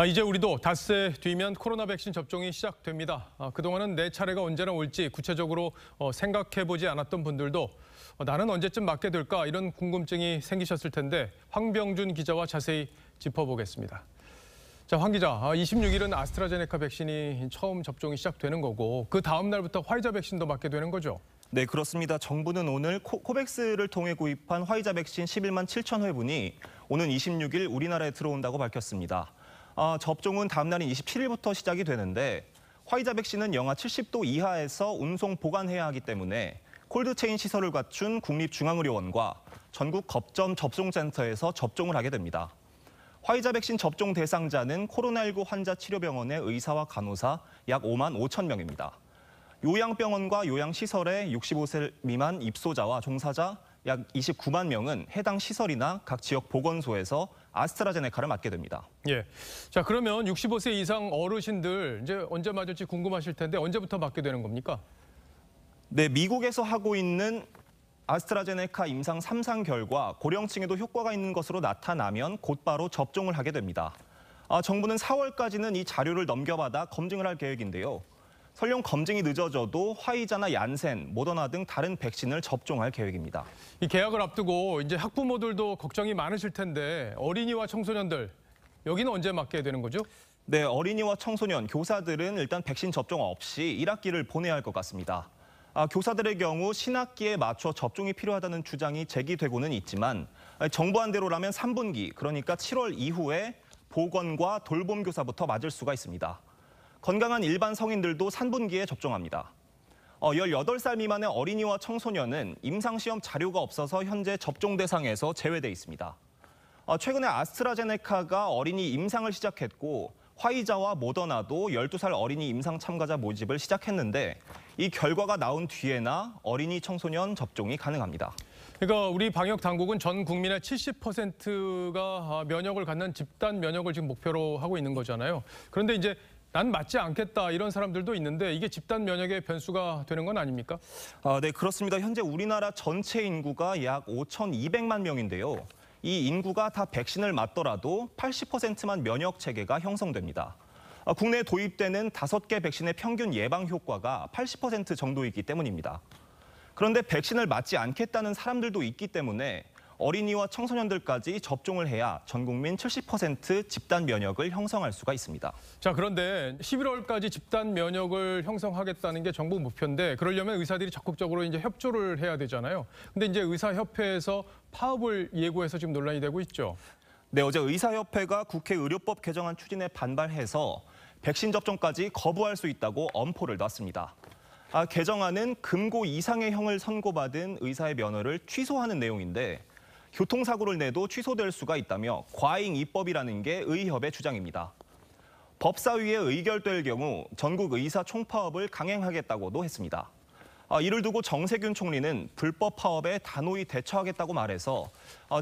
이제 우리도 닷새 뒤면 코로나 백신 접종이 시작됩니다. 그동안은 내 차례가 언제나 올지 구체적으로 생각해보지 않았던 분들도 나는 언제쯤 맞게 될까 이런 궁금증이 생기셨을 텐데 황병준 기자와 자세히 짚어보겠습니다. 자, 황 기자, 26일은 아스트라제네카 백신이 처음 접종이 시작되는 거고 그 다음 날부터 화이자 백신도 맞게 되는 거죠? 네, 그렇습니다. 정부는 오늘 코백스를 통해 구입한 화이자 백신 11만 7천 회분이 오는 26일 우리나라에 들어온다고 밝혔습니다. 접종은 다음 날인 27일부터 시작이 되는데 화이자 백신은 영하 70도 이하에서 운송 보관해야 하기 때문에 콜드체인 시설을 갖춘 국립중앙의료원과 전국 거점 접종센터에서 접종을 하게 됩니다. 화이자 백신 접종 대상자는 코로나19 환자 치료병원의 의사와 간호사 약 5만 5천 명입니다. 요양병원과 요양시설의 65세 미만 입소자와 종사자 약 29만 명은 해당 시설이나 각 지역 보건소에서 아스트라제네카를 맞게 됩니다. 예. 자, 그러면 65세 이상 어르신들 이제 언제 맞을지 궁금하실 텐데 언제부터 맞게 되는 겁니까? 네, 미국에서 하고 있는 아스트라제네카 임상 3상 결과 고령층에도 효과가 있는 것으로 나타나면 곧바로 접종을 하게 됩니다. 정부는 4월까지는 이 자료를 넘겨받아 검증을 할 계획인데요. 설령 검증이 늦어져도 화이자나 얀센, 모더나 등 다른 백신을 접종할 계획입니다. 이 개학을 앞두고 이제 학부모들도 걱정이 많으실 텐데 어린이와 청소년들 여기는 언제 맞게 되는 거죠? 네, 어린이와 청소년, 교사들은 일단 백신 접종 없이 1학기를 보내야 할 것 같습니다. 교사들의 경우 신학기에 맞춰 접종이 필요하다는 주장이 제기되고는 있지만 정부안대로라면 3분기, 그러니까 7월 이후에 보건과 돌봄 교사부터 맞을 수가 있습니다. 건강한 일반 성인들도 3분기에 접종합니다. 18살 미만의 어린이와 청소년은 임상시험 자료가 없어서 현재 접종 대상에서 제외돼 있습니다. 최근에 아스트라제네카가 어린이 임상을 시작했고 화이자와 모더나도 12살 어린이 임상 참가자 모집을 시작했는데 이 결과가 나온 뒤에나 어린이 청소년 접종이 가능합니다. 그러니까 우리 방역 당국은 전 국민의 70%가 면역을 갖는 집단 면역을 지금 목표로 하고 있는 거잖아요. 그런데 이제 난 맞지 않겠다 이런 사람들도 있는데 이게 집단 면역의 변수가 되는 건 아닙니까? 네, 그렇습니다. 현재 우리나라 전체 인구가 약 5,200만 명인데요. 이 인구가 다 백신을 맞더라도 80%만 면역 체계가 형성됩니다. 국내에 도입되는 5개 백신의 평균 예방 효과가 80% 정도이기 때문입니다. 그런데 백신을 맞지 않겠다는 사람들도 있기 때문에 어린이와 청소년들까지 접종을 해야 전 국민 70% 집단 면역을 형성할 수가 있습니다. 자, 그런데 11월까지 집단 면역을 형성하겠다는 게 정부 목표인데 그러려면 의사들이 적극적으로 이제 협조를 해야 되잖아요. 근데 이제 의사협회에서 파업을 예고해서 지금 논란이 되고 있죠. 네, 어제 의사협회가 국회 의료법 개정안 추진에 반발해서 백신 접종까지 거부할 수 있다고 엄포를 놨습니다. 개정안은 금고 이상의 형을 선고받은 의사의 면허를 취소하는 내용인데 교통사고를 내도 취소될 수가 있다며 과잉 입법이라는 게 의협의 주장입니다. 법사위에 의결될 경우 전국 의사 총파업을 강행하겠다고도 했습니다. 이를 두고 정세균 총리는 불법 파업에 단호히 대처하겠다고 말해서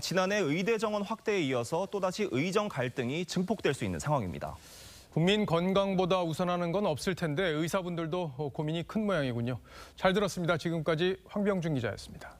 지난해 의대 정원 확대에 이어서 또다시 의정 갈등이 증폭될 수 있는 상황입니다. 국민 건강보다 우선하는 건 없을 텐데 의사분들도 고민이 큰 모양이군요. 잘 들었습니다. 지금까지 황병준 기자였습니다.